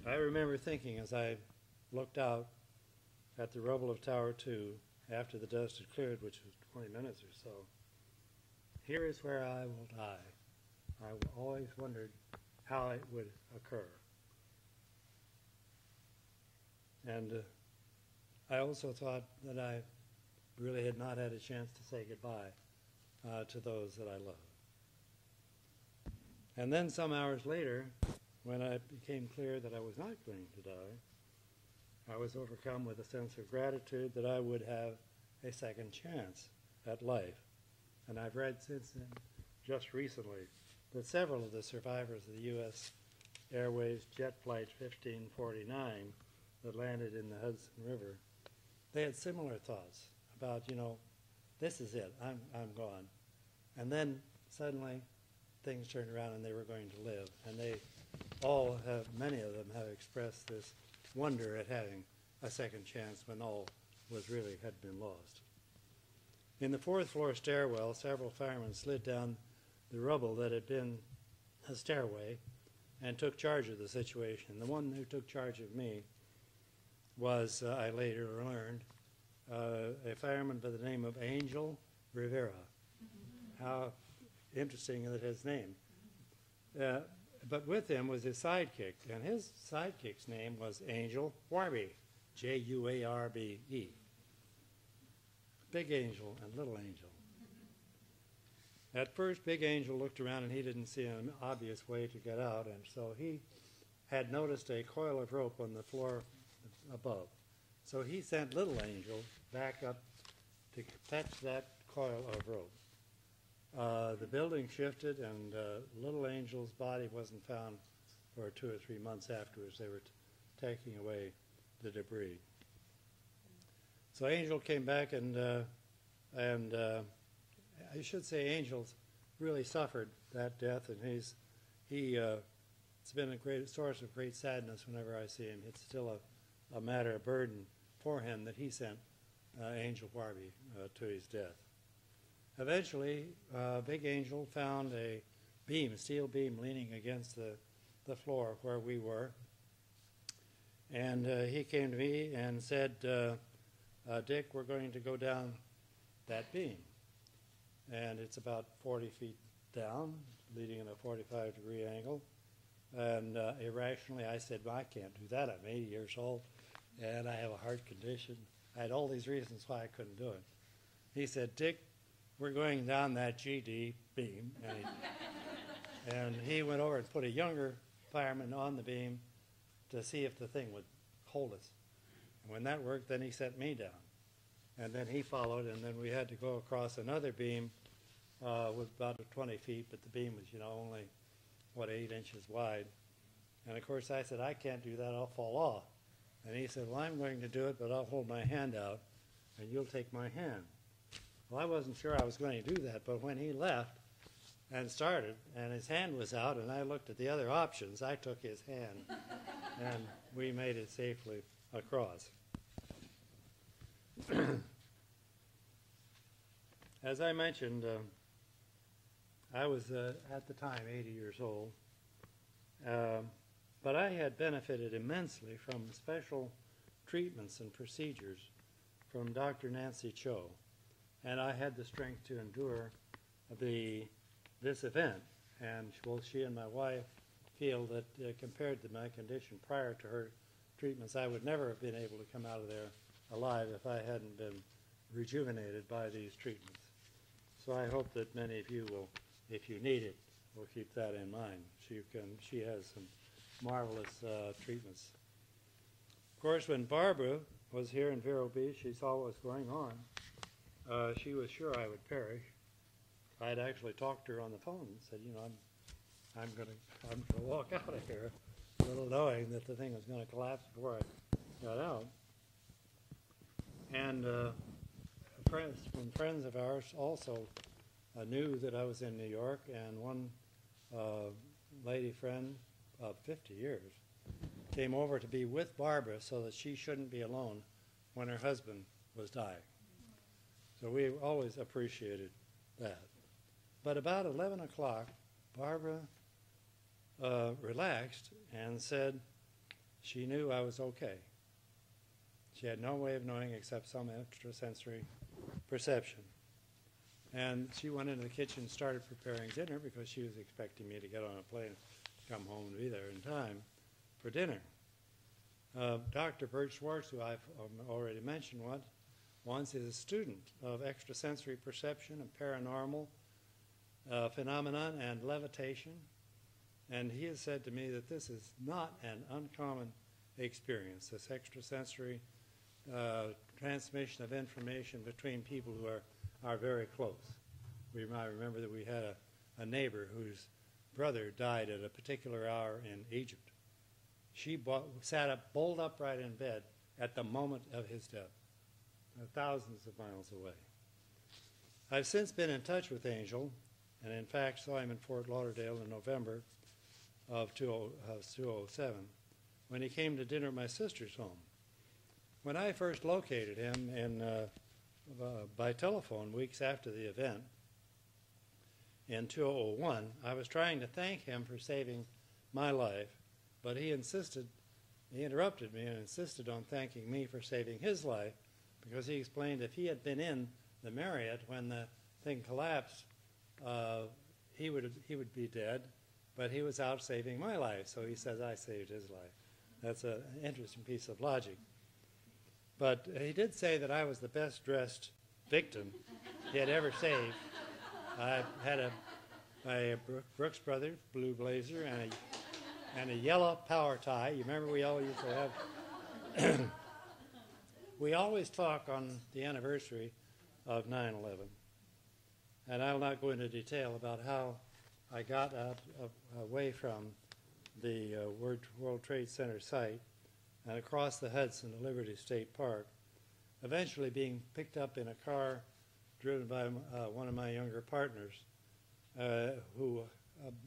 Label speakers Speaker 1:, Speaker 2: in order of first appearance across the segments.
Speaker 1: I remember thinking as I looked out at the rubble of Tower 2 after the dust had cleared, which was 20 minutes or so, here is where I will die. I always wondered how it would occur. And I also thought that I really had not had a chance to say goodbye to those that I loved. And then some hours later, when it became clear that I was not going to die, I was overcome with a sense of gratitude that I would have a second chance at life. And I've read since then, just recently, that several of the survivors of the U.S. Airways Jet Flight 1549 that landed in the Hudson River, they had similar thoughts about, this is it, I'm gone. And then suddenly things turned around and they were going to live. And they all have, many of them have expressed this wonder at having a second chance when all had been lost. In the fourth floor stairwell, several firemen slid down the rubble that had been a stairway and took charge of the situation. The one who took charge of me was, I later learned, a fireman by the name of Angel Rivera. How interesting that his name. But with him was his sidekick, and his sidekick's name was Angel Warby, J-U-A-R-B-E. Big Angel and Little Angel. At first, Big Angel looked around and he didn't see an obvious way to get out, and so he had noticed a coil of rope on the floor above. So he sent Little Angel back up to fetch that coil of rope. The building shifted, and Little Angel's body wasn't found for 2 or 3 months afterwards. They were taking away the debris. So Angel came back, and I should say Angel's really suffered that death, and it's been a great source of great sadness whenever I see him. It's still a matter of burden for him that he sent Angel Warby to his death. Eventually, Big Angel found a steel beam leaning against the floor where we were, and he came to me and said, Dick, we're going to go down that beam. And it's about 40 feet down, leading in a 45-degree angle. And irrationally, I said, well, I can't do that. I'm 80 years old, and I have a heart condition. I had all these reasons why I couldn't do it. He said, Dick, we're going down that GD beam. And he went over and put a younger fireman on the beam to see if the thing would hold us. And when that worked, then he set me down. And then he followed, and then we had to go across another beam with about 20 feet, but the beam was, only, 8 inches wide. And of course I said, I can't do that, I'll fall off. And he said, well, I'm going to do it, but I'll hold my hand out, and you'll take my hand. Well, I wasn't sure I was going to do that, but when he left and started, and his hand was out, and I looked at the other options, I took his hand, and we made it safely across. As I mentioned, I was at the time 80 years old, but I had benefited immensely from special treatments and procedures from Dr. Nancy Cho, and I had the strength to endure this event. And both she and my wife feel that compared to my condition prior to her treatments, I would never have been able to come out of there alive if I hadn't been rejuvenated by these treatments. So I hope that many of you will, if you need it, will keep that in mind. She has some marvelous treatments. Of course, when Barbara was here in Vero Beach, she saw what was going on. She was sure I would perish. I had actually talked to her on the phone and said, I'm going to walk out of here, little knowing that the thing was going to collapse before I got out. And friends of ours also knew that I was in New York, and one lady friend of 50 years came over to be with Barbara so that she shouldn't be alone when her husband was dying. So we always appreciated that. But about 11 o'clock, Barbara relaxed and said she knew I was okay. She had no way of knowing except some extrasensory perception. And she went into the kitchen and started preparing dinner because she was expecting me to get on a plane and come home and be there in time for dinner. Dr. Bert Schwartz, who I've already mentioned once, is a student of extrasensory perception and paranormal phenomenon and levitation. And he has said to me that this is not an uncommon experience, this extrasensory transmission of information between people who are very close. We might remember that we had a neighbor whose brother died at a particular hour in Egypt. She sat up, bolt upright in bed at the moment of his death, thousands of miles away. I've since been in touch with Angel, and in fact saw him in Fort Lauderdale in November of 2007 when he came to dinner at my sister's home. When I first located him by telephone weeks after the event in 2001, I was trying to thank him for saving my life, but he interrupted me and insisted on thanking me for saving his life, because he explained if he had been in the Marriott when the thing collapsed, he would be dead, but he was out saving my life, so he says I saved his life. That's an interesting piece of logic. But he did say that I was the best dressed victim he had ever saved. I had my Brooks Brothers blue blazer and a yellow power tie. You remember we all used to have. We always talk on the anniversary of 9/11, and I'll not go into detail about how I got away from the World Trade Center site and across the Hudson to Liberty State Park, eventually being picked up in a car driven by one of my younger partners, who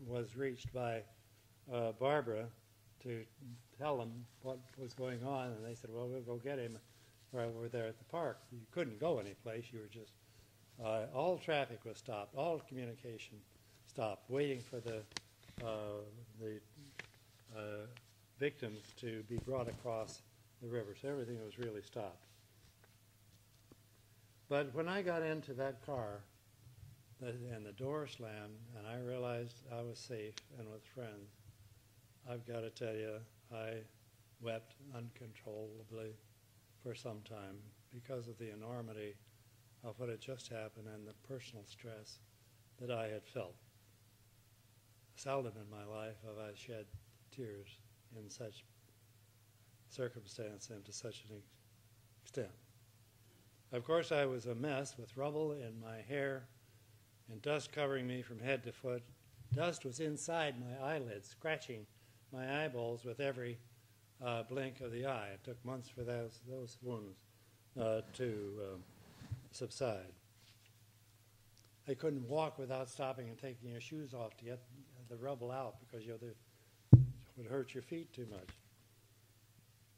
Speaker 1: was reached by Barbara to tell them what was going on, and they said, well, we'll go get him right over there at the park. You couldn't go anyplace. You were just, all traffic was stopped, all communication stopped, waiting for the victims to be brought across the river. So everything was really stopped. But when I got into that car and the door slammed and I realized I was safe and with friends, I've got to tell you, I wept uncontrollably for some time because of the enormity of what had just happened and the personal stress that I had felt. Seldom in my life have I shed tears in such circumstance and to such an extent. Of course, I was a mess with rubble in my hair and dust covering me from head to foot. Dust was inside my eyelids, scratching my eyeballs with every blink of the eye. It took months for those wounds to subside. I couldn't walk without stopping and taking your shoes off to get the rubble out because it would hurt your feet too much.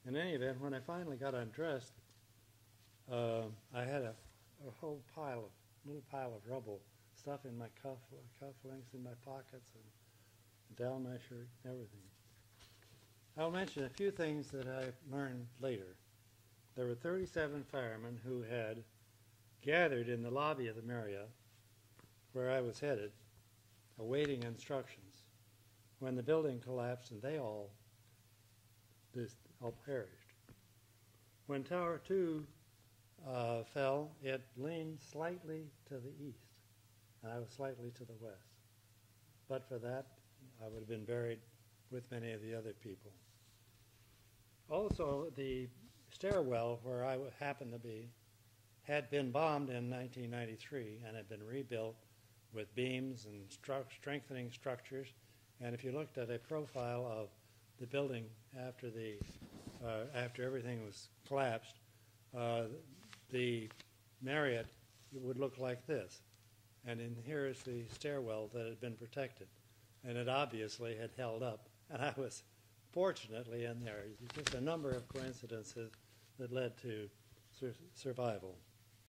Speaker 1: In any event, when I finally got undressed, I had a whole little pile of rubble, stuff in my cufflinks, in my pockets, and down my shirt, everything. I'll mention a few things that I learned later. There were 37 firemen who had gathered in the lobby of the Marriott, where I was headed, awaiting instructions, when the building collapsed and they all perished. When Tower 2 fell, it leaned slightly to the east, and I was slightly to the west. But for that, I would have been buried with many of the other people. Also, the stairwell where I happened to be had been bombed in 1993 and had been rebuilt with beams and strengthening structures. And if you looked at a profile of the building after everything was collapsed, the Marriott would look like this. And here is the stairwell that had been protected. And it obviously had held up. And I was fortunately in there. Just a number of coincidences that led to survival.